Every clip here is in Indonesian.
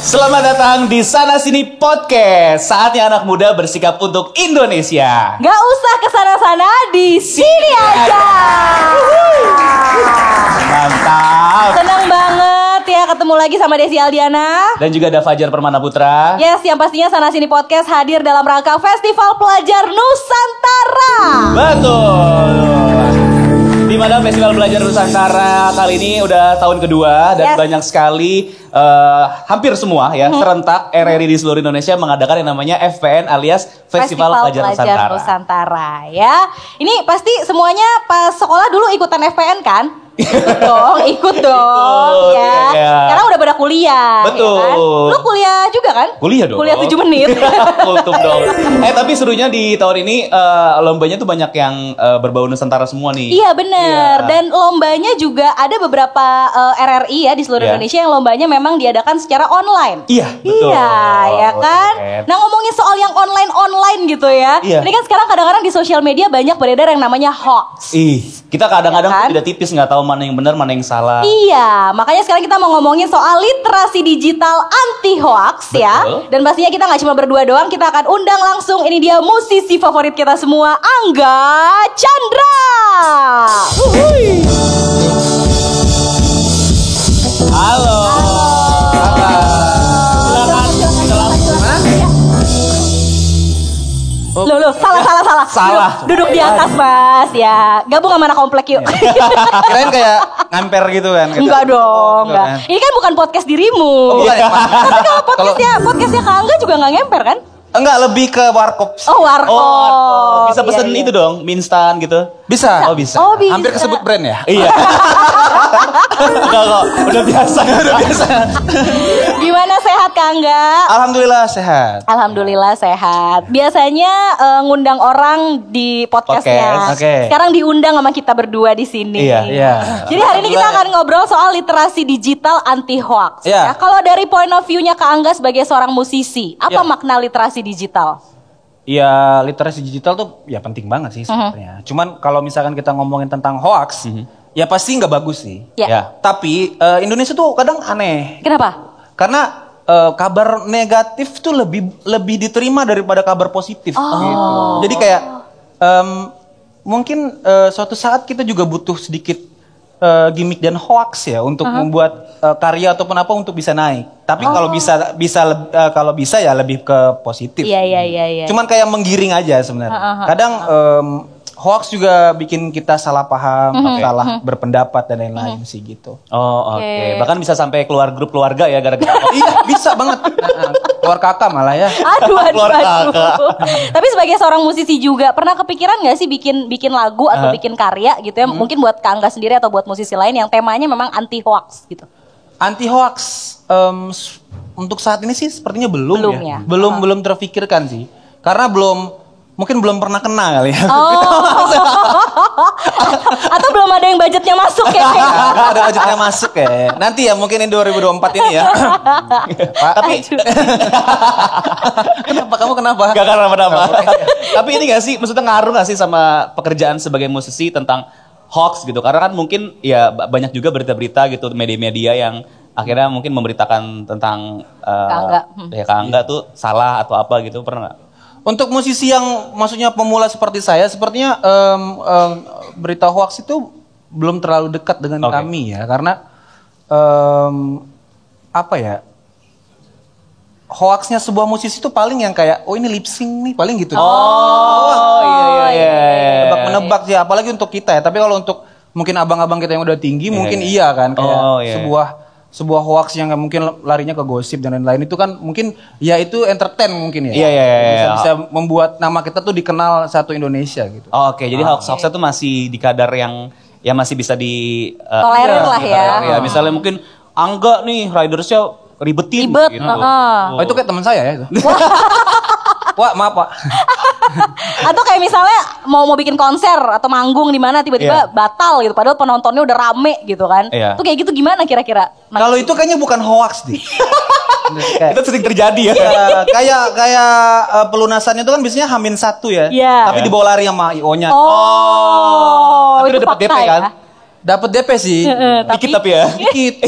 Selamat datang di Sana Sini Podcast. Saatnya anak muda bersikap untuk Indonesia. Gak usah kesana-sana, di sini aja. Mantap. Senang banget ya ketemu lagi sama Desi Aldiana. Dan juga ada Fajar Permana Putra. Yes, yang pastinya Sana Sini Podcast hadir dalam rangka Festival Pelajar Nusantara. Betul. Di mana Festival Belajar Nusantara kali ini udah tahun kedua dan banyak sekali hampir semua ya serentak RRI di seluruh Indonesia mengadakan yang namanya FPN alias Festival Pelajar Nusantara ya. Ini pasti semuanya pas sekolah dulu ikutan FPN kan? Ikut dong ya. Sekarang udah pada kuliah. Betul. Ya kan? Lu kuliah juga kan? Kuliah dong. Kuliah 7 menit. Kultum dong. Tapi serunya di tahun ini lombanya tuh banyak yang berbau Nusantara semua nih. Iya bener. Dan lombanya juga ada beberapa RRI ya di seluruh Indonesia yang lombanya memang diadakan secara online. Iya betul. Iya ya kan. Nah ngomongin soal yang online gitu ya. Ini kan sekarang kadang-kadang di sosial media banyak beredar yang namanya hoax. Kita kadang-kadang tuh tidak tipis, nggak tahu mana yang benar mana yang salah. Iya, makanya sekarang kita mau ngomongin soal literasi digital anti hoax ya. Dan pastinya kita nggak cuma berdua doang, kita akan undang langsung ini dia musisi favorit kita semua, Angga Chandra. Halo. Loh, salah. Duduk di atas, Mas, ya. Gabung sama anak komplek yuk. Kirain kayak ngamper gitu kan. Enggak dong, enggak. Ini kan bukan podcast dirimu. Bukan ya, Pak? Tapi kalau podcastnya Kak Angga juga nggak ngemper kan? Enggak, lebih ke warkop. Oh, warkop. Bisa pesen itu dong, mie instan gitu. Bisa. Oh, bisa. Hampir kesebut brand ya? Iya. Enggak kok, udah biasa. Gimana, sehat Kak Angga? Alhamdulillah sehat. Alhamdulillah sehat. Biasanya ngundang orang di podcastnya. Oke. Sekarang diundang sama kita berdua di sini. Iya. Jadi hari ini kita akan ngobrol soal literasi digital anti hoax. Iya. Ya, kalau dari point of view-nya Kak Angga sebagai seorang musisi, apa makna literasi digital? Ya, literasi digital tuh ya penting banget sih sebenarnya. Cuman kalau misalkan kita ngomongin tentang hoax, ya pasti nggak bagus sih. Ya. Tapi Indonesia tuh kadang aneh. Kenapa? Karena kabar negatif tuh lebih diterima daripada kabar positif gitu. Jadi kayak mungkin suatu saat kita juga butuh sedikit gimmick dan hoax ya untuk membuat karya ataupun apa untuk bisa naik. Tapi kalau bisa ya lebih ke positif. Iya. Cuman kayak menggiring aja sebenarnya. Kadang hoax juga bikin kita salah paham, salah berpendapat dan lain-lain sih gitu. Oke. Bahkan bisa sampai keluar grup keluarga ya gara-gara. Iya, bisa banget. Keluar kakak malah ya. Aduh. kakak. Tapi sebagai seorang musisi juga pernah kepikiran nggak sih bikin lagu atau bikin karya gitu ya? Mungkin buat Kak Angga sendiri atau buat musisi lain yang temanya memang anti hoax gitu. Anti hoax untuk saat ini sih sepertinya belum ya. Belum terfikirkan sih. Karena mungkin belum pernah kena kali ya. Atau belum ada yang budgetnya masuk ya. Ada budgetnya masuk ya. Nanti ya mungkin 2024 ini ya. Pak, tapi kamu kenapa? Gak kenapa-napa. Tapi ini gak sih, maksudnya ngaruh gak sih sama pekerjaan sebagai musisi tentang hoax gitu? Karena kan mungkin ya banyak juga berita-berita gitu, media-media yang akhirnya mungkin memberitakan tentang Kak Angga tuh salah atau apa gitu, pernah gak? Untuk musisi yang maksudnya pemula seperti saya, sepertinya berita hoax itu belum terlalu dekat dengan kami ya. Karena apa ya, hoaxnya sebuah musisi itu paling yang kayak ini lip sync nih, paling gitu. Iya. Menebak sih, apalagi untuk kita ya. Tapi kalau untuk mungkin abang-abang kita yang udah tinggi, mungkin iya kan kayak sebuah hoax yang mungkin larinya ke gosip dan lain-lain itu kan mungkin ya itu entertain mungkin ya. Iya. Bisa membuat nama kita tuh dikenal satu Indonesia gitu. Jadi hoax-hoaxnya tuh masih di kadar yang ya masih bisa di tolerir lah ya. Misalnya mungkin Angga nih ridersnya ribet gitu. Itu kayak teman saya ya itu. Wah, maaf Pak. Atau kayak misalnya mau bikin konser atau manggung di mana tiba-tiba batal gitu, padahal penontonnya udah rame gitu kan. Tuh kayak gitu gimana kira-kira? Kalau itu kayaknya bukan hoax deh. Itu sering terjadi ya. Kayak pelunasannya itu kan biasanya H-1 ya. Tapi dibawa lari sama IO-nya. Tapi udah dapat DP kan? Dapat DP sih. Dikit tapi ya. Dikit.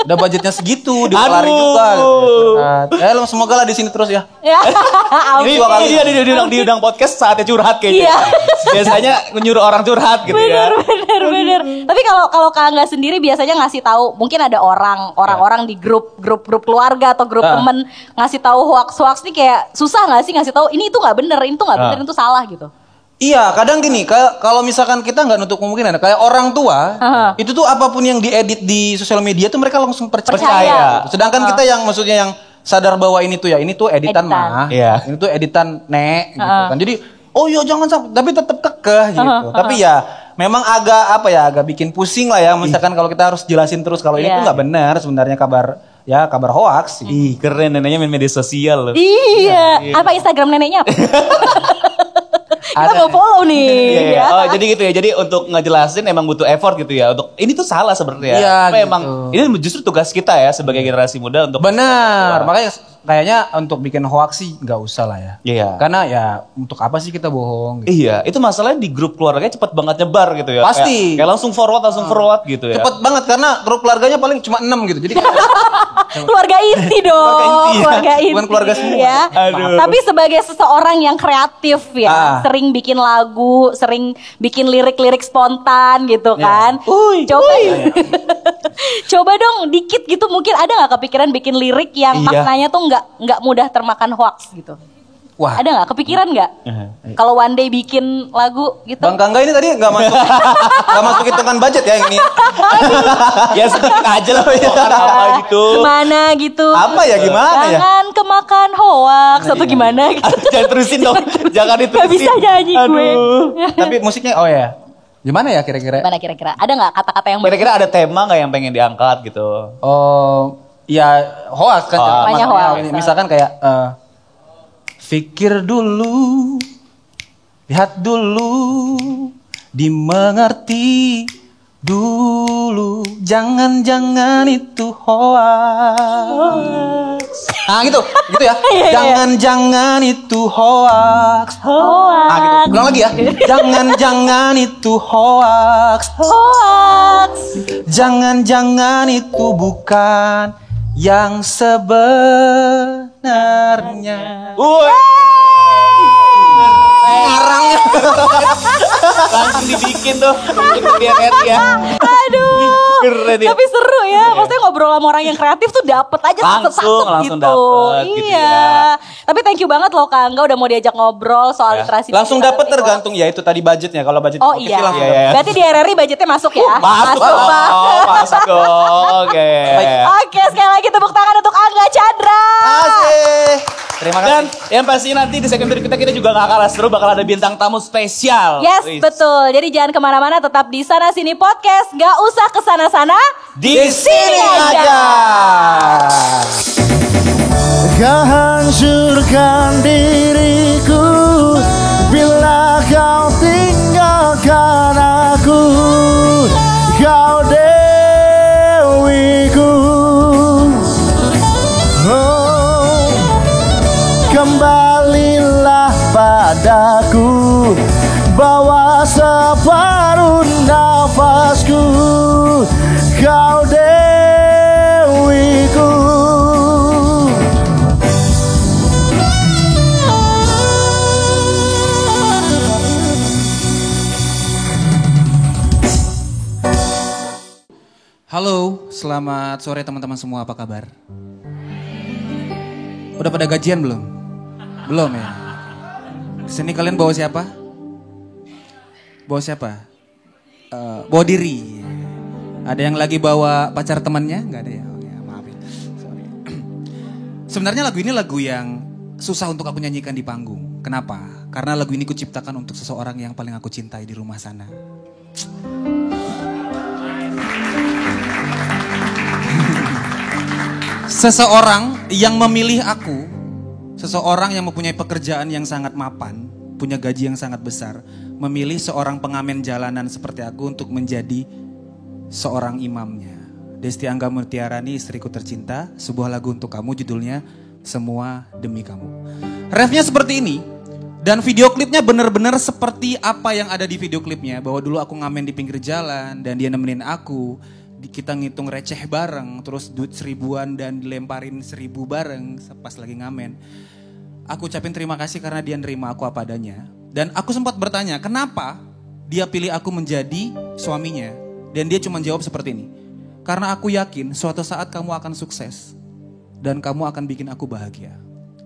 Udah budgetnya segitu, dilari juga. Gitu. Semoga lah di sini terus ya. Ini diundang podcast saatnya curhat kayaknya. Iya. Biasanya menyuruh orang curhat gitu ya. Bener. Tapi kalau Kak Angga sendiri biasanya ngasih tahu, mungkin ada orang-orang di grup keluarga atau grup temen ngasih tahu hoax nih kayak susah nggak sih ngasih tahu ini itu nggak bener, ini tuh nggak bener, itu salah gitu. Iya, kadang gini, kalau misalkan kita nggak nutup kemungkinan, kayak orang tua, itu tuh apapun yang diedit di sosial media tuh mereka langsung percaya. Sedangkan kita yang maksudnya yang sadar bahwa ini tuh editan mah, ini tuh editan gitu kan. Jadi, oh iya jangan sampai, tapi tetap kekeh gitu. Tapi ya, memang agak bikin pusing lah ya, misalkan kalau kita harus jelasin terus kalau ini tuh nggak benar sebenarnya kabar hoax. Ih, keren neneknya main media sosial loh. Iya. Apa Instagram neneknya apa? Kita mau follow nih. Iya. Oh, jadi gitu ya. Jadi untuk ngejelasin emang butuh effort gitu ya. Untuk ini tuh salah sebenarnya. Iya, tapi gitu. emang ini justru tugas kita ya sebagai generasi muda untuk benar. Makanya kayaknya untuk bikin hoax sih nggak usah lah ya. Iya. Karena ya untuk apa sih kita bohong? Gitu. Iya, itu masalahnya di grup keluarganya cepet banget nyebar gitu ya. Pasti. Kayak langsung forward gitu ya. Cepet banget karena grup keluarganya paling cuma 6 gitu. Jadi keluarga inti dong. Keluarga inti. Bukan keluarga semua. Ya. Aduh. Tapi sebagai seseorang yang kreatif ya, sering bikin lagu, sering bikin lirik-lirik spontan gitu kan. Coba dong dikit gitu, mungkin ada nggak kepikiran bikin lirik yang maknanya tuh nggak mudah termakan hoax gitu. Wah. Ada nggak kepikiran nggak? Kalau one day bikin lagu gitu. Bang Kangga ini tadi nggak masuk hitungan budget ya ini. Ya sedikit aja lah apa gitu. Gimana gitu. Apa ya gimana ya? Jangan kemakan hoax atau gimana gitu. Jangan terusin dong. Jangan diterusin. Gak bisa nyanyi gue. Tapi musiknya gimana ya kira-kira? Gimana kira-kira? Ada nggak kata-kata yang kira-kira ada tema nggak yang pengen diangkat gitu? Oh, ya hoax kan. Namanya hoax. Misalkan kayak pikir dulu, lihat dulu, dimengerti dulu, jangan-jangan itu hoax. Ah gitu ya. Jangan-jangan itu hoax. Ah gitu. Ulang lagi ya. Jangan-jangan itu hoax. Jangan-jangan itu bukan yang sebenarnya. Ngarangnya langsung dibikin tuh ya. Aduh. Keren ya. Tapi seru ya. Maksudnya ngobrol sama orang yang kreatif tuh dapet aja langsung gitu. dapet gitu ya. Tapi thank you banget loh Kak Angga udah mau diajak ngobrol soal literasi. Langsung dapet tergantung ya itu tadi budgetnya. Kalau budget iya. langsung Berarti di RRI budgetnya masuk ya? Masuk dong. Oke. Oke, sekali lagi tepuk tangan untuk Angga Chandra. Asik. Terima kasih. Dan yang pasti nanti di segmen berikutnya kita juga gak kalah seru, bakal ada bintang tamu spesial. Yes, betul. Jadi jangan kemana-mana, tetap di Sana Sini Podcast. Gak usah kesana-sana, di sini aja. Kau hancurkan diriku bila kau tinggalkan aku, kau dewiku. Oh, kembalilah padaku, bawa separuh nafasku, kau dewiku. Halo, selamat sore teman-teman semua, apa kabar? Udah pada gajian belum? Belum ya? Kesini kalian bawa siapa? Bawa siapa? Bawa diri. Ada yang lagi bawa pacar temannya? Gak ada ya? Oh, ya maaf ya. Sorry. Sebenarnya lagu ini lagu yang susah untuk aku nyanyikan di panggung. Kenapa? Karena lagu ini kuciptakan untuk seseorang yang paling aku cintai di rumah sana. Seseorang yang memilih aku, seseorang yang mempunyai pekerjaan yang sangat mapan, punya gaji yang sangat besar, memilih seorang pengamen jalanan seperti aku untuk menjadi seorang imamnya. Desti Angga Mutiarani, istriku tercinta, sebuah lagu untuk kamu, judulnya Semua Demi Kamu. Refnya seperti ini, dan video klipnya benar-benar seperti apa yang ada di video klipnya, bahwa dulu aku ngamen di pinggir jalan dan dia nemenin aku. kita ngitung receh bareng, terus duit 1000-an dan dilemparin 1000 bareng pas lagi ngamen. Aku ucapin terima kasih karena dia nerima aku apa adanya. Dan aku sempat bertanya, kenapa dia pilih aku menjadi suaminya? Dan dia cuma jawab seperti ini. Karena aku yakin suatu saat kamu akan sukses. Dan kamu akan bikin aku bahagia.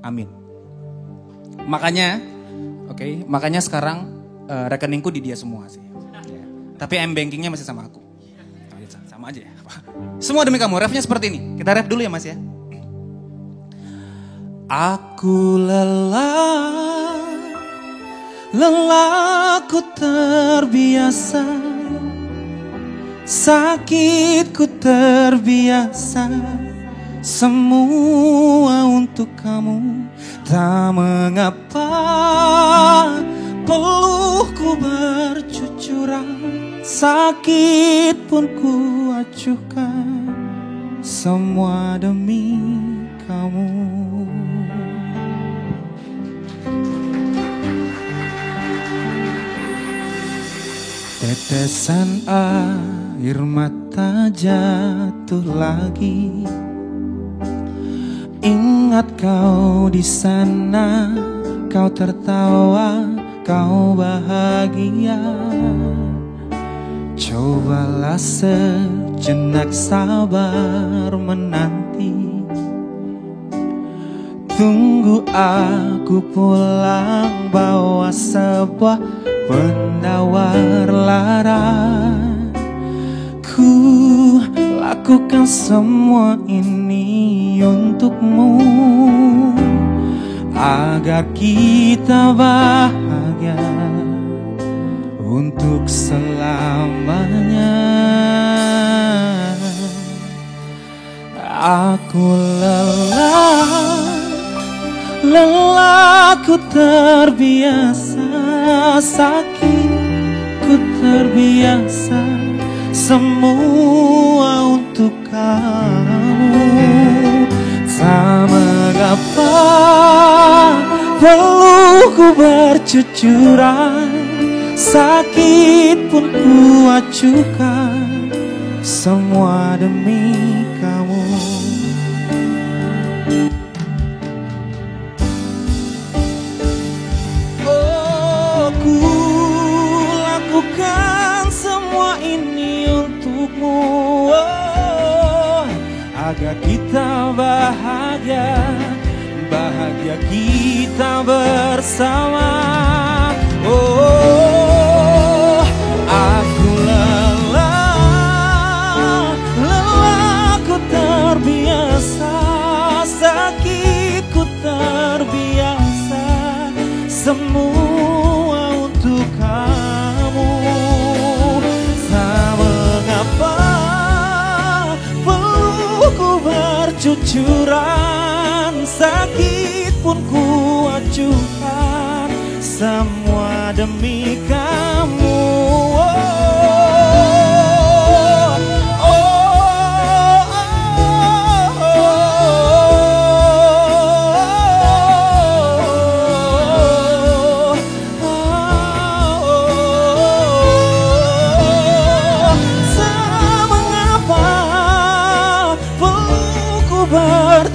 Amin. Makanya, makanya sekarang rekeningku di dia semua sih. Tapi M-bankingnya masih sama aku. Sama aja ya. Semua demi kamu, refnya seperti ini. Kita ref dulu ya Mas ya. Aku lelah ku terbiasa, sakitku terbiasa, semua untuk kamu. Tak mengapa peluhku bercucuran, sakit pun ku acuhkan, semua demi kamu. Tetesan air mata jatuh lagi. Ingat kau di sana, kau tertawa, kau bahagia. Cobalah sejenak sabar menanti. Tunggu aku pulang bawa sebuah penawar lara. Ku lakukan semua ini untukmu, agar kita bahagia untuk selamanya. Aku lelah ku terbiasa, sakit ku terbiasa, semua untuk kamu. Tak mengapa peluhku bercucuran, sakit pun ku acuhkan, semua demi kamu. Oh, ku lakukan semua ini untukmu, oh, agar kita bahagia, bahagia kita bersama. Oh, aku lelah ku terbiasa, sakitku terbiasa, semua untuk kamu. Tak mengapa peluhku bercucuran, sakit pun ku acuhkan, semua demi kamu.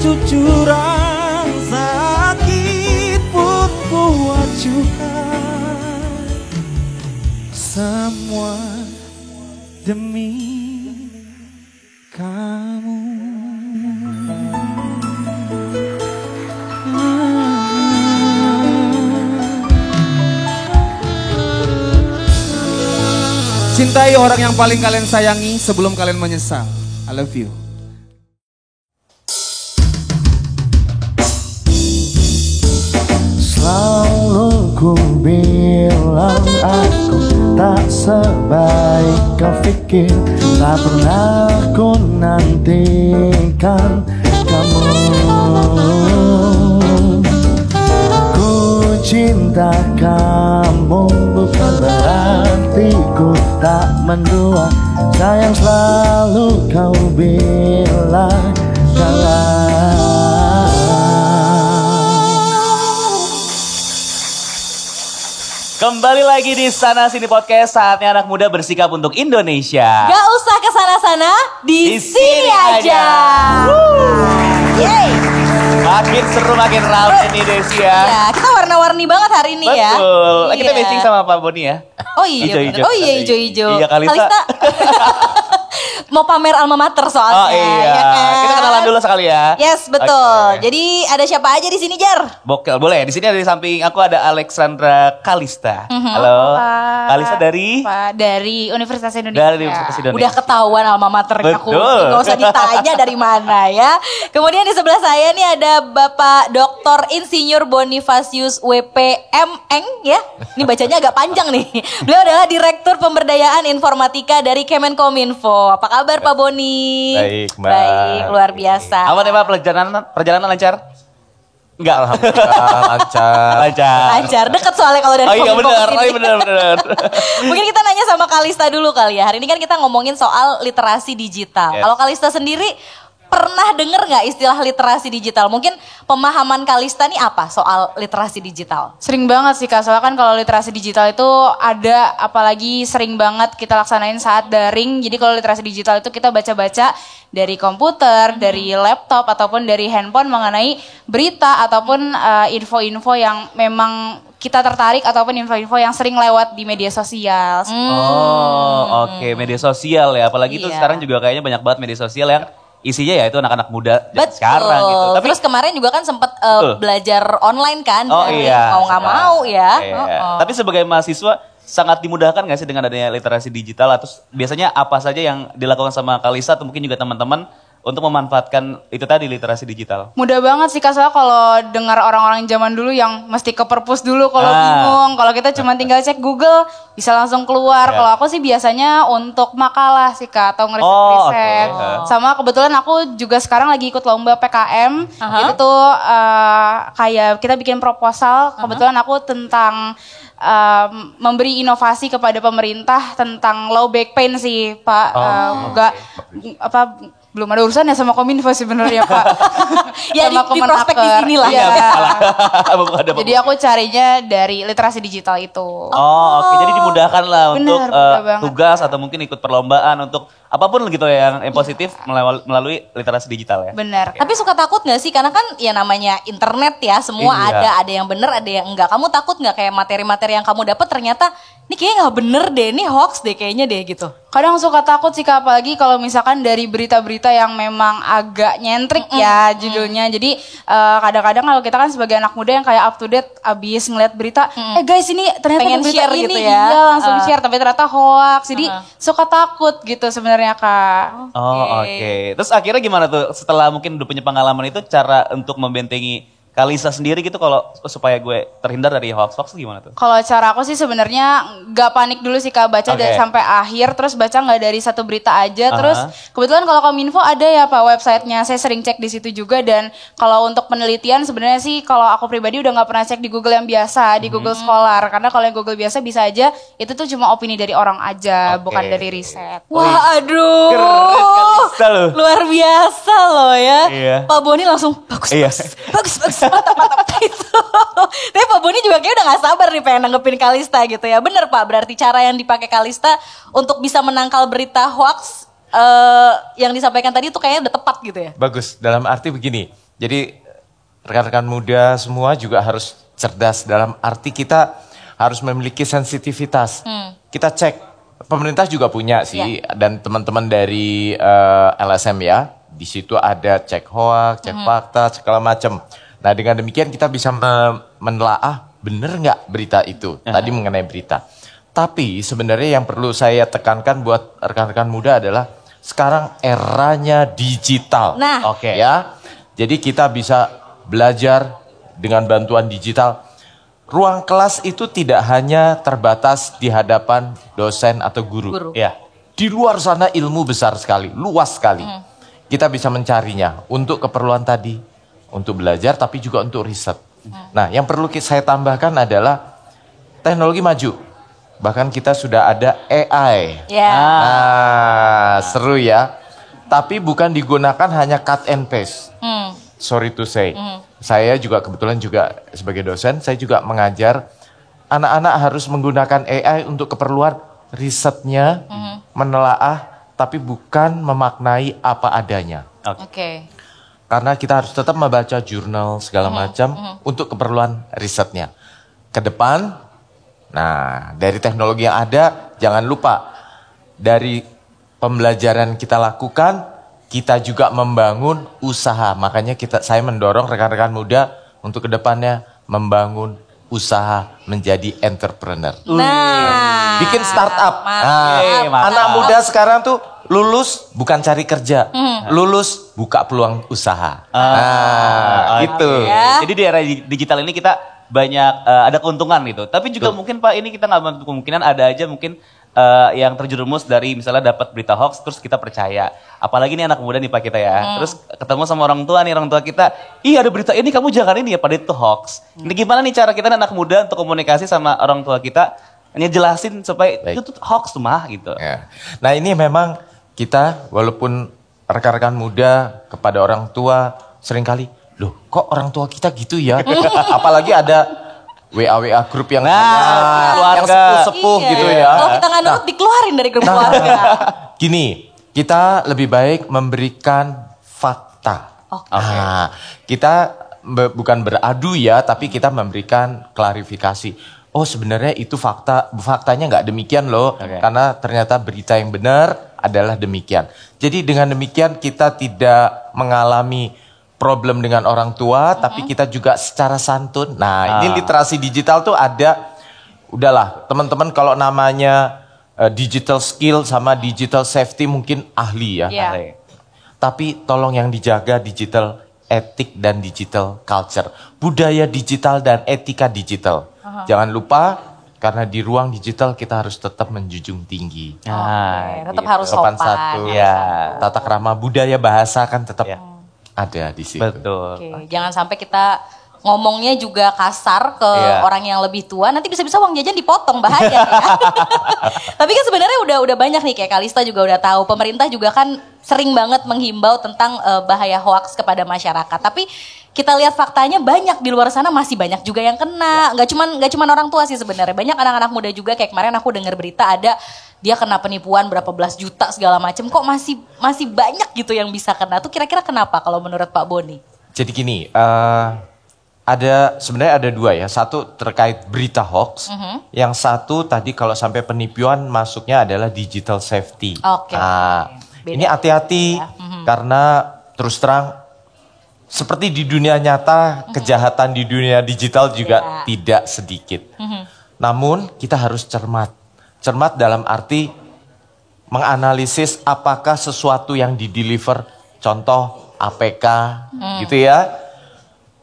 Bercucuran, sakit pun ku acuhkan, semua demi kamu. Cintai orang yang paling kalian sayangi sebelum kalian menyesal. I love you. Selalu ku bilang aku tak sebaik kau pikir, tak pernah ku nantikan kamu. Ku cinta kamu bukan berarti ku tak mendua, sayang selalu kau bilang Kembali lagi di Sana Sini Podcast. Saatnya anak muda bersikap untuk Indonesia. Gak usah kesana-sana, di sini aja. Yeay. Makin seru, makin rame nih Desi ya. Ya, kita warna-warni banget hari ini ya. Betul. Kita Iya. matching sama Pak Boni ya. Oh iya, Hijau-hijau. bener. Oh iya hijau-hijau. Iya, Kalista. Mau pamer alma mater soalnya. Oh iya. ya kan? Kita kenalan dulu sekali ya. Yes, betul. Oke. Jadi ada siapa aja di sini, Jar? Bokel, boleh. Di sini ada di samping aku ada Alexandra Kalista. Halo. Pak. Kalista dari Pak, dari Universitas Indonesia. dari Universitas Indonesia. Udah ketahuan alma maternya aku. Betul. Gak usah ditanya dari mana ya. Kemudian di sebelah saya nih ada Bapak Dr. Insinyur Bonifacius WPMeng ya. Ini bacanya agak panjang nih. Beliau adalah Direktur Pemberdayaan Informatika dari Kemenkominfo. Apa kabar Pak Boni? Baik, Mbak. Baik, luar biasa. Apa nih Pak, perjalanan lancar? Enggak, Alhamdulillah lancar. lancar. Lancar, deket soalnya kalau dari Oh iya Kominfo benar, kesini. oh iya benar. Mungkin kita nanya sama Kalista dulu kali ya. Hari ini kan kita ngomongin soal literasi digital. Yes. Kalau Kalista sendiri pernah denger nggak istilah literasi digital? Mungkin pemahaman Kalista nih apa soal literasi digital? Sering banget sih Kak, soalnya kan kalau literasi digital itu ada, apalagi sering banget kita laksanain saat daring. Jadi kalau literasi digital itu kita baca-baca dari komputer, dari laptop, ataupun dari handphone mengenai berita ataupun info-info yang memang kita tertarik ataupun info-info yang sering lewat di media sosial. Oh, oke, media sosial ya. Apalagi itu Iya. sekarang juga kayaknya banyak banget media sosial yang isinya ya itu anak-anak muda zaman Betul. sekarang gitu. Tapi Terus kemarin juga kan sempat Betul. belajar online kan? oh Dari iya. Mau nggak mau ya. Iya. Oh. Tapi sebagai mahasiswa sangat dimudahkan nggak sih dengan adanya literasi digital? Atau biasanya apa saja yang dilakukan sama Kalista atau mungkin juga teman-teman untuk memanfaatkan itu tadi literasi digital? Mudah banget sih Kak, soalnya kalau dengar orang-orang zaman dulu yang mesti ke perpus dulu kalau Ah. bingung. Kalau kita cuma tinggal cek Google bisa langsung keluar. Ya. Kalau aku sih biasanya untuk makalah sih Kak, atau Oh, ngeriset-riset. oke. Sama kebetulan aku juga sekarang lagi ikut lomba PKM. Itu tuh kayak kita bikin proposal. Kebetulan aku tentang memberi inovasi kepada pemerintah tentang low back pain sih Pak. Enggak apa belum ada urusannya sama Kominfo sebenarnya Pak. Ya, di prospek di sini lah. Iya. Jadi Jadi aku carinya dari literasi digital itu. Oh, oke. Jadi dimudahkan lah Benar, untuk mudah banget. tugas atau mungkin ikut perlombaan untuk apapun gitu ya yang positif melalui literasi digital ya. Benar. Tapi suka takut gak sih? Karena kan ya namanya internet ya, semua Iya. ada yang bener, ada yang enggak. Kamu takut gak kayak materi-materi yang kamu dapat ternyata ini kayaknya gak bener deh, ini hoax deh kayaknya deh gitu. Kadang suka takut sih Kak, apalagi kalau misalkan dari berita-berita yang memang agak nyentrik ya judulnya. Jadi kadang-kadang kalau kita kan sebagai anak muda yang kayak up to date abis ngeliat berita, guys ini ternyata Pengen ada berita share ini, gitu ya. iya langsung share tapi ternyata hoax. Jadi suka takut gitu sebenarnya Kak. Oh, oke. Terus akhirnya gimana tuh setelah mungkin udah punya pengalaman itu cara untuk membentengi Kalista sendiri gitu kalau supaya gue terhindar dari hoax-hoax gimana tuh? Kalau cara aku sih sebenarnya nggak panik dulu sih Kak, baca Oke. sampai akhir, terus baca nggak dari satu berita aja. Terus kebetulan kalau Kominfo ada ya Pak websitenya, saya sering cek di situ juga. Dan kalau untuk penelitian sebenarnya sih kalau aku pribadi udah nggak pernah cek di Google yang biasa, di Google Scholar. Karena kalau yang Google biasa bisa aja itu tuh cuma opini dari orang aja, Oke. bukan dari riset. Wah, aduh. Keren Kalista loh. Luar biasa loh ya. Iya. Pak Boni langsung bagus, Iya. bagus, mantap itu. Tapi Pak Boni juga kayak udah gak sabar nih pengen nanggepin Kalista gitu ya. Bener Pak, berarti cara yang dipakai Kalista untuk bisa menangkal berita hoax yang disampaikan tadi itu kayaknya udah tepat gitu ya. Bagus, dalam arti begini. Jadi rekan-rekan muda semua juga harus cerdas dalam arti kita harus memiliki sensitivitas. Kita cek, pemerintah juga punya sih dan teman-teman dari LSM ya. Di situ ada cek hoax, cek fakta, segala macam. Nah dengan demikian kita bisa menelaah bener nggak berita itu. Tadi mengenai berita. Tapi sebenarnya yang perlu saya tekankan buat rekan-rekan muda adalah sekarang eranya digital. Nah. Oke. Ya, jadi kita bisa belajar dengan bantuan digital. Ruang kelas itu tidak hanya terbatas di hadapan dosen atau guru. Ya. Di luar sana ilmu besar sekali, luas sekali. Kita bisa mencarinya untuk keperluan tadi. Untuk belajar tapi juga untuk riset. Nah yang perlu saya tambahkan adalah teknologi maju. Bahkan kita sudah ada AI. Ya. Nah seru ya. Tapi bukan digunakan hanya cut and paste. Sorry to say. Saya juga kebetulan juga sebagai dosen, saya juga mengajar anak-anak harus menggunakan AI untuk keperluan risetnya, menelaah, tapi bukan memaknai apa adanya. Oke. Karena kita harus tetap membaca jurnal segala macam untuk keperluan risetnya. Ke depan, nah dari teknologi yang ada, jangan lupa dari pembelajaran kita lakukan, kita juga membangun usaha. Makanya saya mendorong rekan-rekan muda untuk ke depannya membangun usaha menjadi entrepreneur. Nah, Bikin startup. mantap. Nah, anak muda sekarang tuh lulus bukan cari kerja, lulus buka peluang usaha. Itu. Ya. Jadi di era digital ini kita banyak ada keuntungan gitu. Tapi juga mungkin Pak ini kita nggak menutup kemungkinan ada aja mungkin yang terjerumus dari misalnya dapat berita hoax terus kita percaya. Apalagi ini anak muda nih Pak kita ya. Terus ketemu sama orang tua kita, "Ih, ada berita ini kamu jangan ini ya, pada itu hoax." Ini gimana nih cara kita anak muda untuk komunikasi sama orang tua kita? Hanya jelasin supaya itu tuh hoax tuh mah gitu. Ya. Nah, ini memang kita walaupun rekan-rekan muda kepada orang tua seringkali, "Loh, kok orang tua kita gitu ya?" Apalagi ada WA grup yang yang sepuh-sepuh Iya. gitu ya. Kalau kita nggak nurut dikeluarin dari grup keluarga. Gini, kita lebih baik memberikan fakta. Nah, kita bukan beradu ya, tapi kita memberikan klarifikasi. Oh, sebenarnya itu faktanya nggak demikian loh, karena ternyata berita yang benar adalah demikian. Jadi dengan demikian kita tidak mengalami problem dengan orang tua, tapi kita juga secara santun. Nah, ini literasi digital tuh ada, udahlah teman-teman kalau namanya digital skill sama digital safety mungkin ahli ya. Iya. Tapi tolong yang dijaga digital etik dan digital culture. Budaya digital dan etika digital. Jangan lupa, karena di ruang digital kita harus tetap menjunjung tinggi. Tetap harus sopan. Satu, tata krama budaya bahasa kan tetap ada di situ. Betul. Oke, jangan sampai kita ngomongnya juga kasar ke orang yang lebih tua, nanti bisa-bisa uang jajan dipotong, bahaya ya. Tapi kan sebenarnya udah banyak nih, kayak Kalista juga udah tahu, pemerintah juga kan sering banget menghimbau tentang bahaya hoaks kepada masyarakat. Tapi kita lihat faktanya banyak di luar sana masih banyak juga yang kena. Nggak cuman orang tua sih sebenarnya, banyak anak-anak muda juga. Kayak kemarin aku dengar berita ada dia kena penipuan berapa belas juta segala macam. Kok masih banyak gitu yang bisa kena. Tuh kira-kira kenapa kalau menurut Pak Boni? Jadi gini, sebenarnya ada dua ya. Satu terkait berita hoax. Yang satu tadi kalau sampai penipuan masuknya adalah digital safety. Oke. Ini hati-hati karena terus terang seperti di dunia nyata, kejahatan di dunia digital juga tidak sedikit. Namun kita harus cermat. Cermat dalam arti menganalisis apakah sesuatu yang di-deliver, contoh APK gitu ya.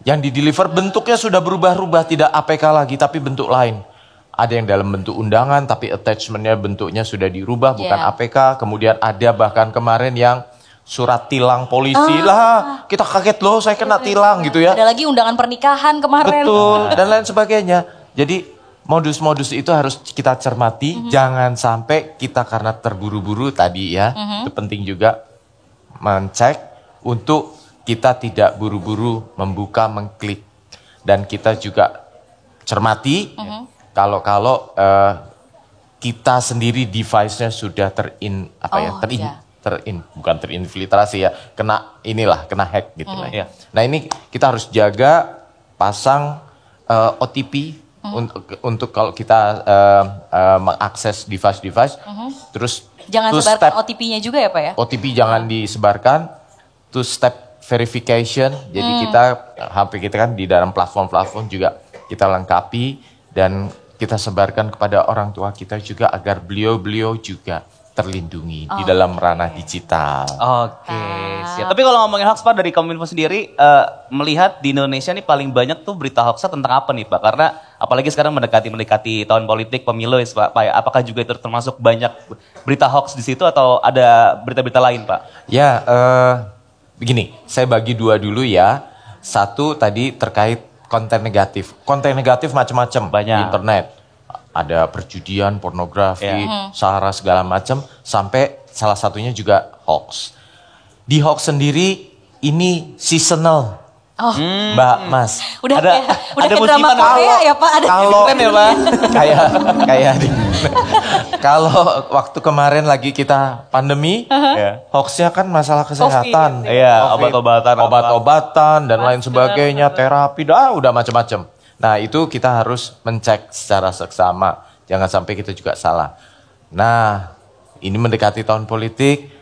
Yang di-deliver bentuknya sudah berubah-ubah, tidak APK lagi tapi bentuk lain. Ada yang dalam bentuk undangan tapi attachmentnya bentuknya sudah dirubah, bukan APK. Kemudian ada bahkan kemarin yang surat tilang polisi lah, kita kaget loh saya kena tilang gitu ya. Ada lagi undangan pernikahan kemarin. Betul, dan lain sebagainya. Jadi modus-modus itu harus kita cermati, jangan sampai kita karena terburu-buru tadi ya, itu penting juga mencek untuk kita tidak buru-buru membuka, mengklik. Dan kita juga cermati kalau kita sendiri device-nya sudah bukan terinfiltrasi ya, kena hack gitu lah ya. Nah ini kita harus jaga, pasang OTP untuk kalau kita mengakses device, terus jangan sebarkan OTP-nya juga ya Pak ya? OTP jangan disebarkan, two step verification, jadi HP kita kan di dalam platform-platform juga kita lengkapi dan kita sebarkan kepada orang tua kita juga agar beliau juga terlindungi di dalam ranah digital. Oke, siap. Tapi kalau ngomongin hoax Pak, dari Kominfo sendiri melihat di Indonesia nih paling banyak tuh berita hoaxnya tentang apa nih Pak? Karena apalagi sekarang mendekati tahun politik pemilu ya Pak. Apakah juga itu termasuk banyak berita hoax di situ atau ada berita-berita lain Pak? Ya, begini, saya bagi dua dulu ya. Satu tadi terkait konten negatif. Konten negatif macam-macam di internet. Ada perjudian, pornografi, sara segala macam, sampai salah satunya juga hoax. Di hoax sendiri ini seasonal. Oh. Mbak, Mas. Udah Ada- udah ada kayak drama musiman, Korea ya Pak. Ada Kalau Keren ya, Pak. kayak kalau waktu kemarin lagi kita pandemi, Ya. hoaxnya kan masalah kesehatan. Iya, Covid, obat-obatan, obat-obatan dan lain sebagainya, terapi, udah macam-macam. Nah itu kita harus mencek secara seksama, jangan sampai kita juga salah. Nah ini mendekati tahun politik,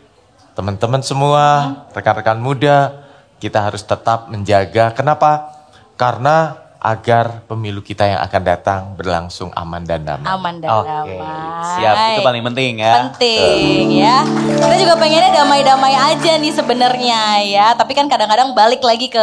teman-teman semua, rekan-rekan muda, kita harus tetap menjaga. Kenapa? Karena agar pemilu kita yang akan datang berlangsung aman dan damai. aman dan Oke, damai. siap. Itu paling penting ya. Penting ya. Kita juga pengennya damai-damai aja nih sebenarnya ya. Tapi kan kadang-kadang balik lagi ke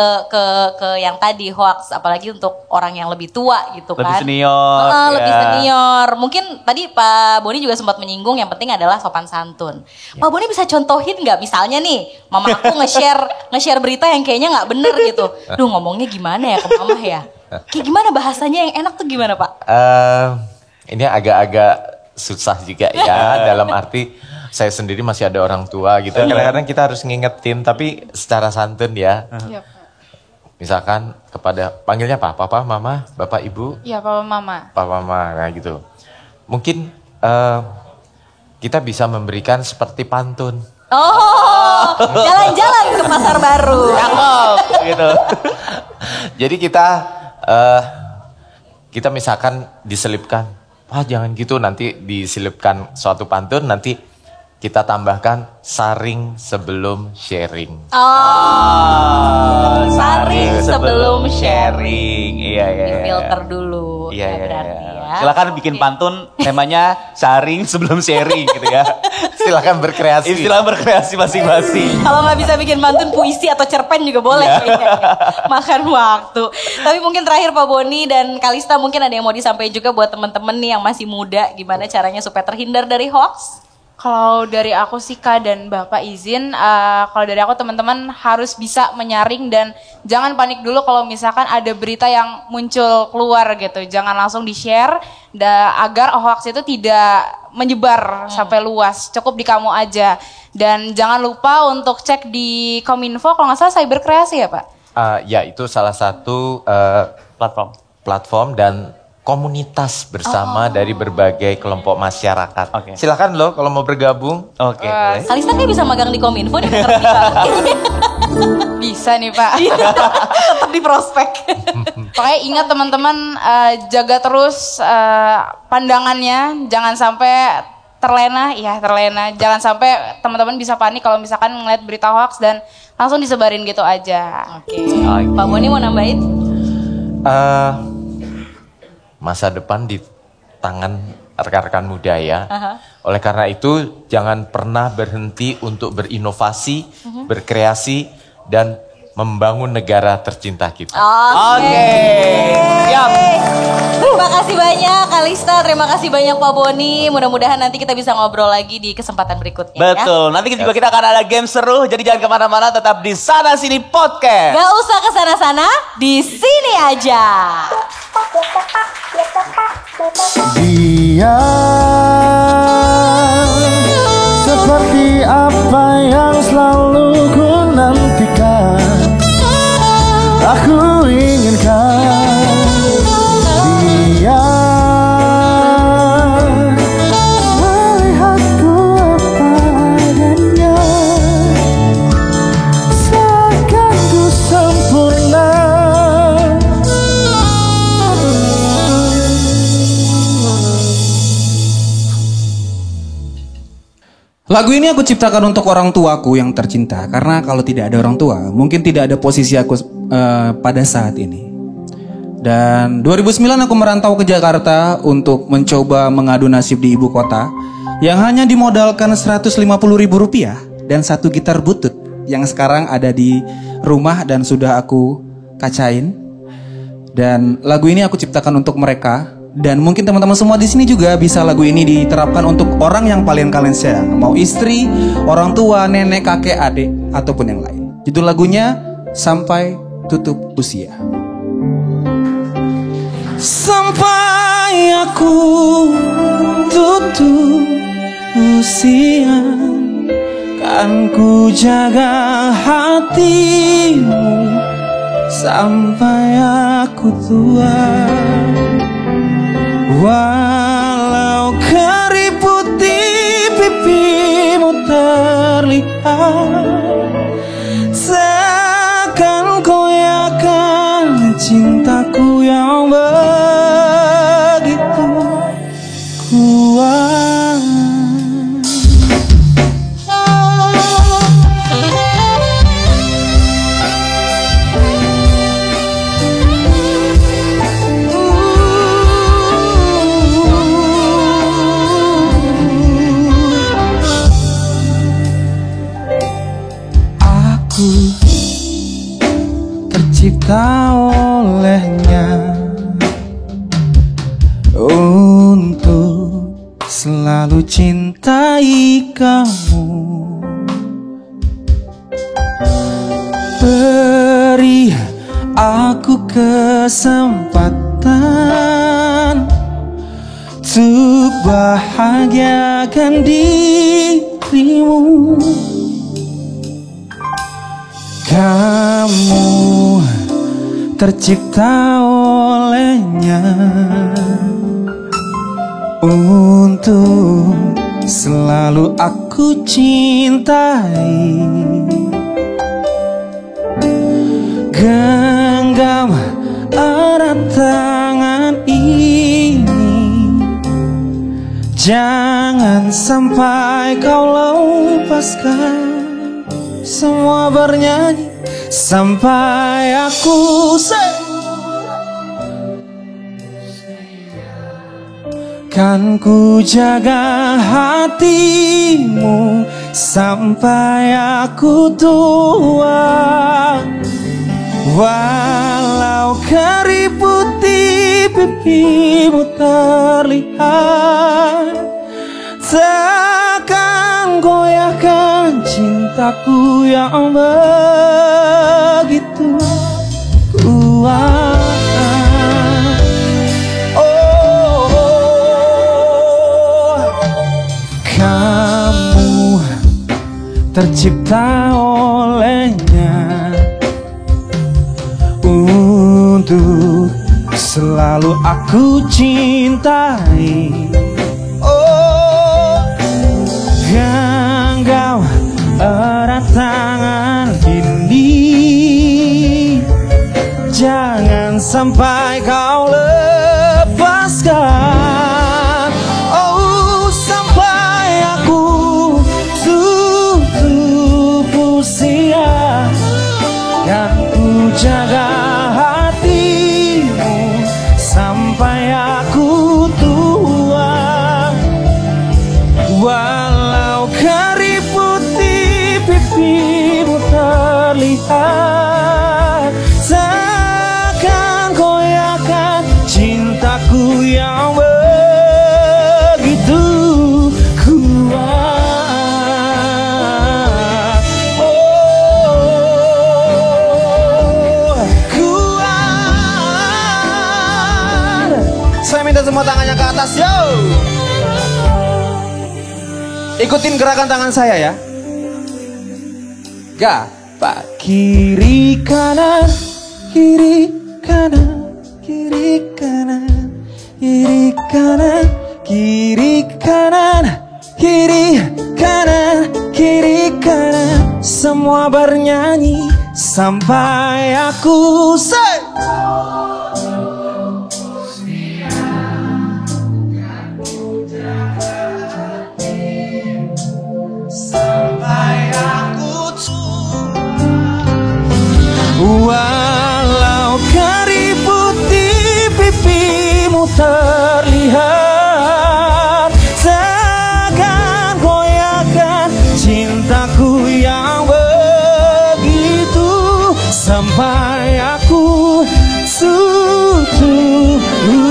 yang tadi hoax, apalagi untuk orang yang lebih tua gitu Lebih kan. senior, Lebih ya. senior. Mungkin tadi Pak Boni juga sempat menyinggung yang penting adalah sopan santun. Pak Boni bisa contohin nggak misalnya nih, mama aku nge-share berita yang kayaknya nggak bener gitu. Duh ngomongnya gimana ya ke mama ya? Kayak gimana bahasanya yang enak tuh gimana Pak? Ini agak-agak susah juga ya, dalam arti saya sendiri masih ada orang tua gitu. Kadang-kadang kita harus ngingetin, tapi secara santun ya. Iya, Pak. Misalkan kepada, panggilnya apa? Papa, mama, bapak, ibu, Iya, Papa Mama. papa, mama, nah gitu. Mungkin kita bisa memberikan seperti pantun. Oh, jalan-jalan ke pasar baru. Cakep gitu. Jadi kita misalkan diselipkan, wah jangan gitu, nanti diselipkan suatu pantun, nanti kita tambahkan saring sebelum sharing. Oh, saring sebelum sharing. Iya, iya. Di filter dulu. Iya, ya, iya, berarti iya. ya. Silakan bikin pantun temanya saring sebelum sharing gitu ya. Silakan berkreasi. Istilah berkreasi masing-masing. Kalau nggak bisa bikin pantun puisi atau cerpen juga boleh. Iya. kayaknya. Makan waktu. Tapi mungkin terakhir Pak Boni dan Kalista mungkin ada yang mau disampaikan juga buat teman-teman nih yang masih muda. Gimana caranya supaya terhindar dari hoax? Kalau dari aku sih Kak dan Bapak izin, kalau dari aku teman-teman harus bisa menyaring dan jangan panik dulu kalau misalkan ada berita yang muncul keluar gitu. Jangan langsung di-share agar hoax itu tidak menyebar sampai luas. Cukup di kamu aja. Dan jangan lupa untuk cek di Kominfo, kalau nggak salah Cyber Kreasi ya Pak? Ya itu salah satu platform dan komunitas bersama dari berbagai kelompok masyarakat. Oke. Silakan loh kalau mau bergabung. Oke. Kalista kayak bisa magang di Kominfo nih. Ngerti banget. Bisa nih Pak. Tetap di prospek. Pokoknya ingat teman-teman, jaga terus pandangannya, jangan sampai terlena. Jangan sampai teman-teman bisa panik kalau misalkan ngeliat berita hoax dan langsung disebarin gitu aja. Oke. Pak Boni mau nambahin? Masa depan di tangan rekan-rekan muda ya. Oleh karena itu jangan pernah berhenti untuk berinovasi, berkreasi dan membangun negara tercinta kita. Oke. Siap. Terima kasih banyak Kalista, terima kasih banyak Pak Boni. Mudah-mudahan nanti kita bisa ngobrol lagi di kesempatan berikutnya. Ya. Betul. Nanti juga kita akan ada game seru. Jadi jangan kemana-mana, tetap di Sana Sini Podcast. Gak usah kesana-sana, di sini aja. Dia seperti apa yang selalu ku nantikan, aku inginkan. Dia melihatku apa adanya, seakan ku sempurna. Lagu ini aku ciptakan untuk orang tuaku yang tercinta. Karena kalau tidak ada orang tua, mungkin tidak ada posisi aku pada saat ini. Dan 2009 aku merantau ke Jakarta untuk mencoba mengadu nasib di ibu kota, yang hanya dimodalkan Rp150.000 dan satu gitar butut yang sekarang ada di rumah dan sudah aku kacain. Dan lagu ini aku ciptakan untuk mereka. Dan mungkin teman-teman semua di sini juga bisa lagu ini diterapkan untuk orang yang paling kalian sayang. Mau istri, orang tua, nenek, kakek, adik, ataupun yang lain. Judul lagunya Sampai Tutup Usia. Sampai aku tutup usia, kan ku jaga hatimu sampai aku tua. Walau keriput di pipimu terlihat, takkan koyakan cintaku yang begitu kuat. Tercipta olehnya untuk selalu cintai kamu. Beri aku kesempatan untuk bahagiakan dirimu. Kamu tercipta olehnya untuk selalu aku cintai. Genggam erat tangan ini, jangan sampai kau lepaskan. Semua bernyanyi sampai aku kan ku jaga hatimu sampai aku tua. Walau keriput di pipimu terlihat, takkan goyahkan cintaku yang begitu kuat. Kamu tercipta olehnya untuk selalu aku cintai. Genggam erat tangan ini, jangan sampai kau lepaskan. Oh, sampai aku tutup usia, kan ku jaga hatimu sampai aku tua. Walau keriput di pipimu terlihat, takkan goyahkan cintaku yang begitu kuat. Oh, kuat. Saya minta semua tangannya ke atas, yo. Ikutin gerakan tangan saya ya. Pak. Kiri kanan, kiri kanan, kiri kanan, kiri kanan, kiri kanan, kiri kanan, kiri kanan. Semua bernyanyi sampai aku say. Walau keriput di pipimu terlihat, takkan goyahkan cintaku yang begitu sampai aku tutup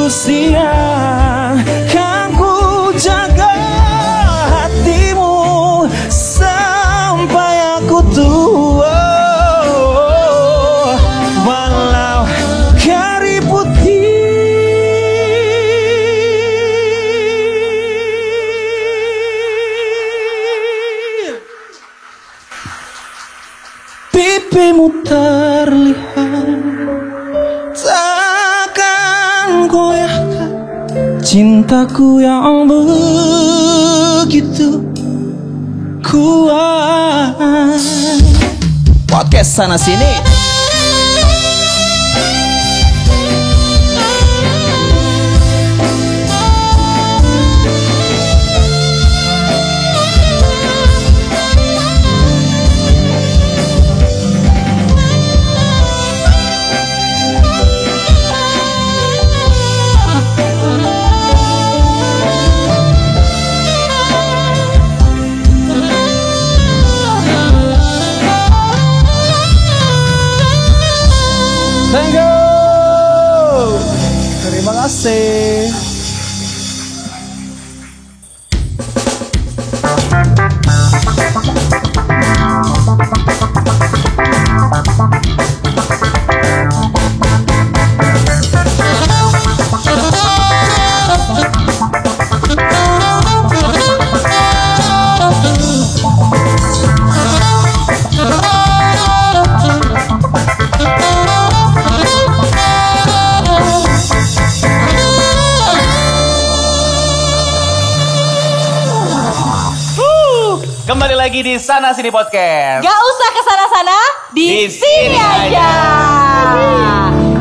usia. Kan ku jaga hatimu sampai aku tua. Pipimu terlihat, cintaku yang begitu kuat. Podcast sana sini. Thank you. Terima kasih. Kembali lagi di Sana Sini Podcast. Gak usah kesana-sana, di sini aja.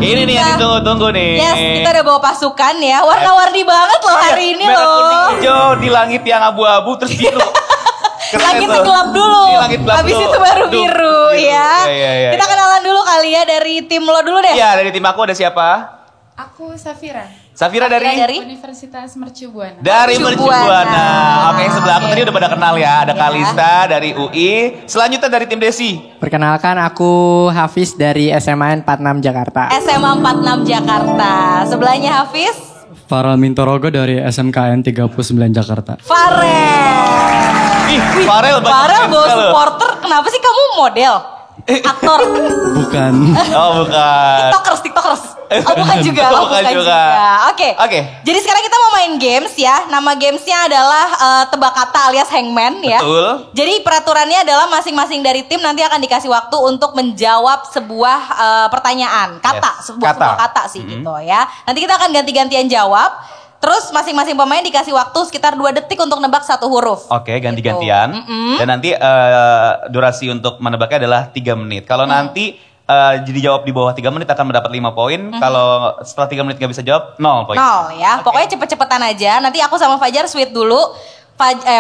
Ini nih yang ditunggu-tunggu nih. Yes, kita udah bawa pasukan ya. Warna-warni banget loh hari ini Merah, loh. kuning, hijau di langit yang abu-abu terus biru. Langit gelap dulu. Langit gelap Habis dulu. itu baru Aduh, biru ya. Iya. Kita kenalan dulu kali ya dari tim lo dulu deh. Iya, dari tim aku ada siapa? Aku Safira. Safira dari Universitas Mercu Buana. Dari Mercu Buana. Oke, sebelah aku tadi udah pada kenal ya. Ada Kalista dari UI. Selanjutnya dari tim Desi. Perkenalkan aku Hafiz dari SMA 46 Jakarta. SMA 46 Jakarta. Sebelahnya Hafiz. Farel Mintorogo dari SMKN 39 Jakarta. Farel. Ih, Farel banyak Farel fans bawa loh. supporter. Kenapa sih kamu model? Aktor. Bukan. Oh, bukan. TikTokers. Oh, bukan juga. Oh, Bukan juga. Oke. Oke. Jadi sekarang kita mau main games ya. Nama gamesnya adalah tebak kata alias hangman ya. Betul. Jadi peraturannya adalah masing-masing dari tim nanti akan dikasih waktu untuk menjawab sebuah pertanyaan. Yes. Sebuah kata sih gitu ya. Nanti kita akan ganti-gantian jawab. Terus masing-masing pemain dikasih waktu sekitar 2 detik untuk nebak satu huruf. Oke, ganti-gantian. Gitu. Dan nanti durasi untuk menebaknya adalah 3 menit. Kalau nanti jadi jawab di bawah 3 menit akan mendapat 5 poin. Kalau setelah 3 menit nggak bisa jawab, 0 poin. 0 ya. Pokoknya cepet-cepetan aja. Nanti aku sama Fajar sweet dulu.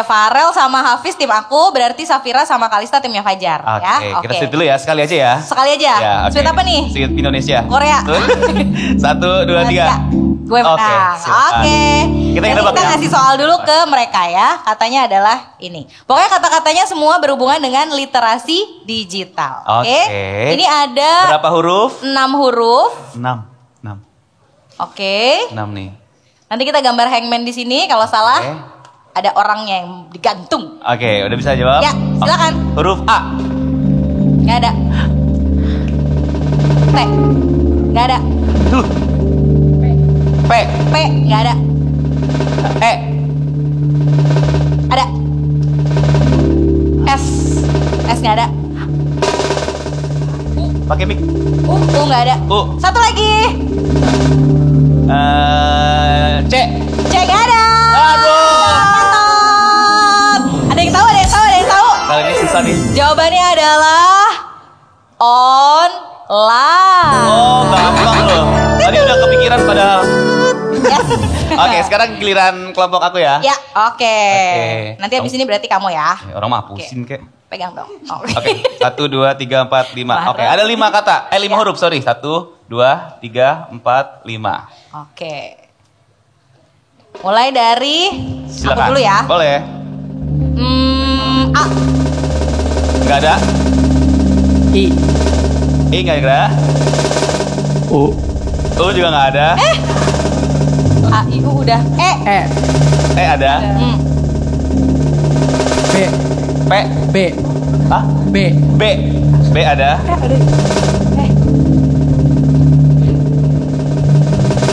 Farel sama Hafiz tim aku, berarti Safira sama Kalista timnya Fajar ya. Oke, kita sweet dulu ya, sekali aja ya. Sekali aja. Ya, oke. Sweet apa nih? Sweet Indonesia. Korea. 1, 2, 3. Gue menang. silakan. Oke. Kita yang Nanti nebak kita ya. ngasih soal dulu ke mereka ya. Katanya adalah ini. Pokoknya kata-katanya semua berhubungan dengan literasi digital. Oke. Ini ada berapa huruf? 6 huruf. 6. Oke. 6 nih. Nanti kita gambar hangman di sini. Kalau salah ada orangnya yang digantung. Oke, udah bisa jawab? Ya, silakan. Huruf A. Gak ada. T. Gak ada. P. P. Gak ada. E. Ada. S. S gak ada. Pakai mic. U gak ada. U. Satu lagi. C. C gak ada. Aduh. Ada yang tahu, ada yang tahu, ada yang tahu. Kali ini susah nih. Jawabannya adalah online. Oh, gampang loh. Tadi udah kepikiran padahal. Yes. Oke, sekarang giliran kelompok aku ya. Ya, oke. Oke. Nanti habis ini berarti kamu ya. Orang mah pusing kek. Pegang dong. Oke, 1, 2, 3, 4, 5. Oke, ada 5 kata. 5 huruf, sorry. 1, 2, 3, 4, 5. Oke. Mulai dari Silakan. aku dulu ya. Boleh. A. Enggak ada. I. I enggak ada. U. U juga enggak ada. A, I, U udah. E. E. Ada. B. P. B. Hah? B. B. B ada.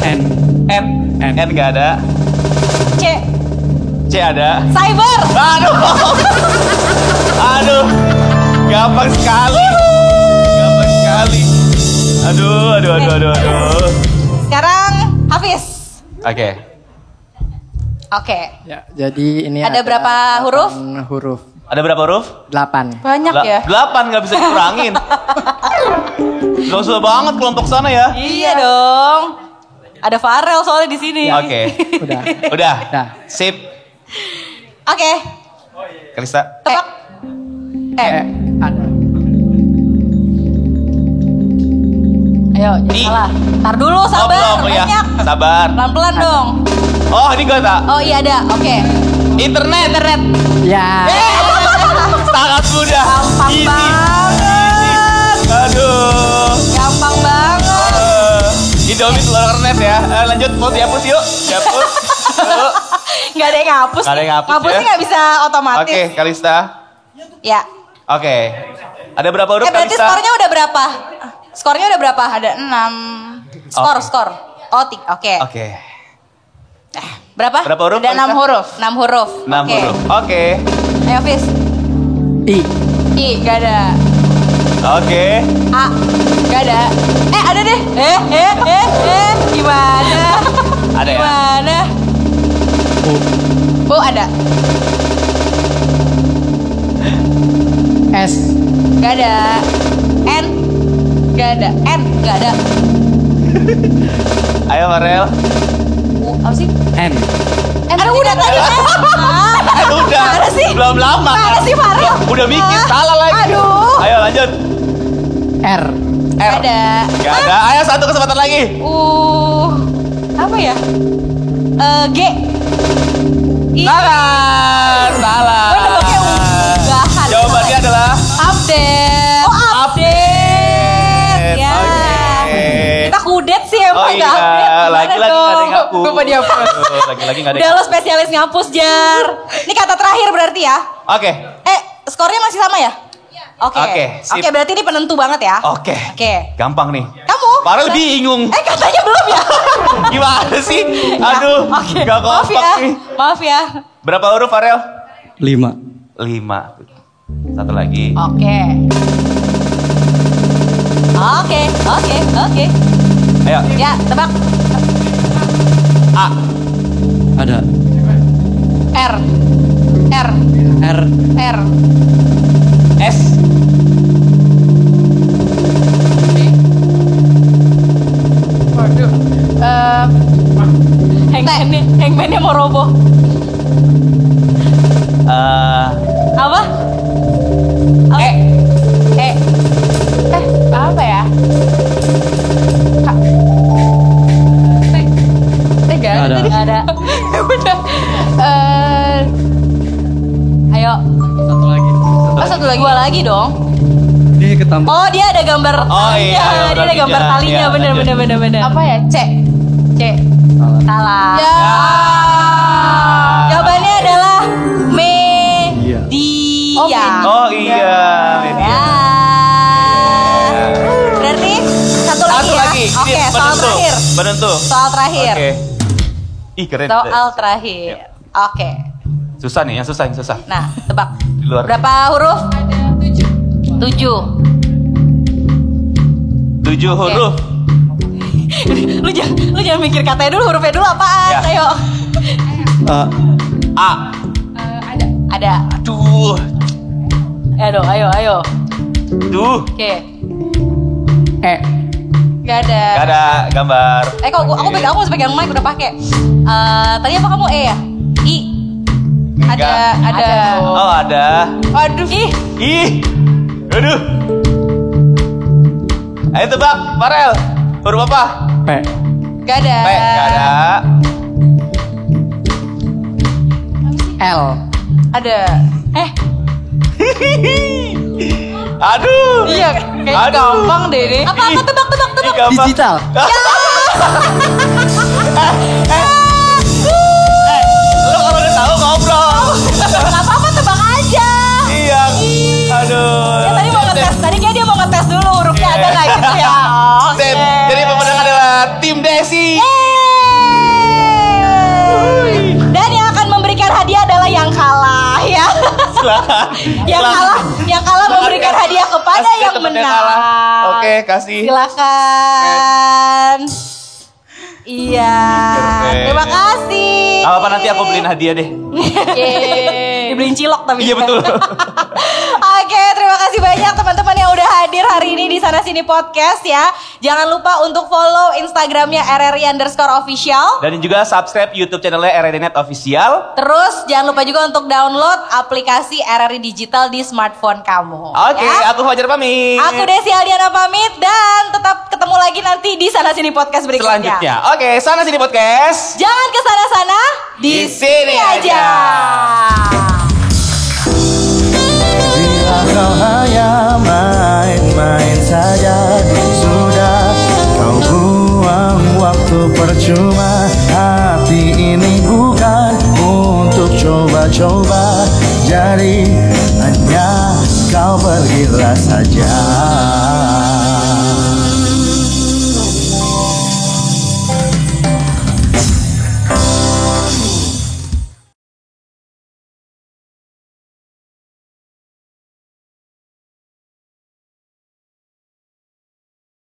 N. N. N. N enggak ada. C. C ada. Cyber. Aduh. Aduh. Gampang sekali. Gampang sekali. Aduh. Sekarang Hafiz. Oke. Oke. Ya, jadi ini Ada berapa huruf? 8 huruf. Ada berapa huruf? 8. Banyak ya? 8 nggak bisa dikurangin. Gak usah banget kelompok sana ya. Iya dong. Ada Farel soalnya di sini. Oke. Udah. Udah. Udah. Sip. Oke. Kalista. Tebak. Ada. Ayo, jangan I. salah. Tar dulu, sabar. belum, ya. Banyak. Sabar. Pelan-pelan dong. Oh, ini gue tak. Oh iya ada. Oke. Internet. Ya. Sangat mudah. Gampang Easy. banget. Aduh. Gampang banget. Indomie telur kernet ya. Lanjut, mau dihapus yuk. Dihapus. Yuk. Gak ada yang ngapus. Nggak ada yang ngapus, Ngapusnya ya. nggak bisa otomatis. Oke, Kalista. Ya. Oke. Ada berapa huruf Berarti Kalista? skornya udah berapa? Skornya udah berapa? Ada 6. Skor. Oh, oke. Oke. Berapa? Berapa huruf? Ada 6 huruf. 6 huruf. 6 Oke. huruf. Oke. Ayo, Fis. I. I, gak ada. Oke. A. Gak ada. Ada deh. Gimana? Ada ya? Gimana? Bu ada. S. Gak ada. N. Gak ada. N. Gak ada. Ayo Farel. Apa sih? N. Udah tadi. Udah. Mana sih? Belum lama. Mana sih Farel? Udah mikir Ah. salah lagi. Aduh. Ayo lanjut. R. R. Ada. Gak ada. Ayo satu kesempatan lagi. Apa ya? G. I. Salah. Oh, nebaknya unggahan. Jawabannya adalah Update. Oh, update. Ya. Oke. Kita kudet sih Oh emang nggak iya, update. Gimana lagi-lagi nggak ada yang dong? ngapus. Lupa dihapus. Lagi-lagi nggak ada Udah yang lo spesialis ngapus, Jar. Ini kata terakhir berarti ya? Oke. Skornya masih sama ya? Oke. Oke, sip. Oke, berarti ini penentu banget ya? Oke. Oke. Gampang nih. Kamu? Farel bingung. Katanya belum ya? Gimana sih? Aduh, Oke. gak Maaf kompak ya. nih. Maaf ya. Berapa huruf Farel? 5. 5. Satu lagi. Oke. Oke. Ayo. Ya, tebak. A. Ada. R. R. S. Waduh. Hangman-nya mau roboh. Apa? Apa ya? Nggak ada. Nggak ada. Udah. Ayo. Satu lagi. Satu lagi. Dua lagi dong. Ini ketambah. Oh, dia ada gambar. Oh, iya, Dia ada gambar tiga. talinya. Iya, Bener. Apa ya? C. Salah. Ya. Jawabannya adalah Iya. media. Oh iya. Media. Ya. Berarti satu lagi Satu ya. lagi. Ini Oke, soal terakhir. Penentu. Soal terakhir. Oke. Ih keren. Soal terakhir. Oke. Susah nih, yang susah. Nah, tebak. Di luar. Berapa huruf? 7. 7 huruf. lu jangan mikir katanya dulu, hurufnya dulu apaan? Ya. Ayo. A. Ada. Aduh. Ayo. Duh. Oke. E. Gak ada. Gak ada gambar. Kok aku harus pegang mic udah pakai. Tadi apa kamu ya? I. Enggak. Ada. Oh ada. Waduh. Ih. Aduh. Ayo tebak, Farel. Huruf apa? P. Gak ada. P. Gak ada. L. Ada. Aduh. Iya, kayak Aduh. gampang deh ini. Apa tebak. Ih, gampang. Digital. Lo kalau udah tahu ngobrol. Gak apa-apa, tebak aja. Iya. Aduh. Tadi mau ngetes. Tadi kayak dia mau ngetes dulu hurufnya ada nggak gitu ya. Sip. Jadi pemenang adalah tim Desi. Dan yang akan memberikan hadiah adalah yang kalah ya. Silakan. Yang kalah memberikan hadiah kepada Kasih yang temen menang. kalah. Oke, kasih. Silakan. Iya. Terima kasih. Apa nanti aku beliin hadiah deh. Dibeliin cilok tapi. Iya betul. Oke, terima kasih banyak teman-teman yang udah hadir hari ini di Sana Sini Podcast ya. Jangan lupa untuk follow Instagramnya RRI_official. Dan juga subscribe YouTube channelnya RRI.net Official. Terus jangan lupa juga untuk download aplikasi RRI Digital di smartphone kamu. Oke, ya? aku Fajar pamit. Aku Desi Aldiana pamit dan tetap ketemu lagi nanti di Sana Sini Podcast berikutnya. Selanjutnya. Oke, Sana Sini Podcast. Jangan ke sana-sana, di sini aja. Bila kau hanya main-main saja, sudah kau buang waktu percuma. Hati ini bukan untuk coba-coba, jadi hanya kau pergilah saja.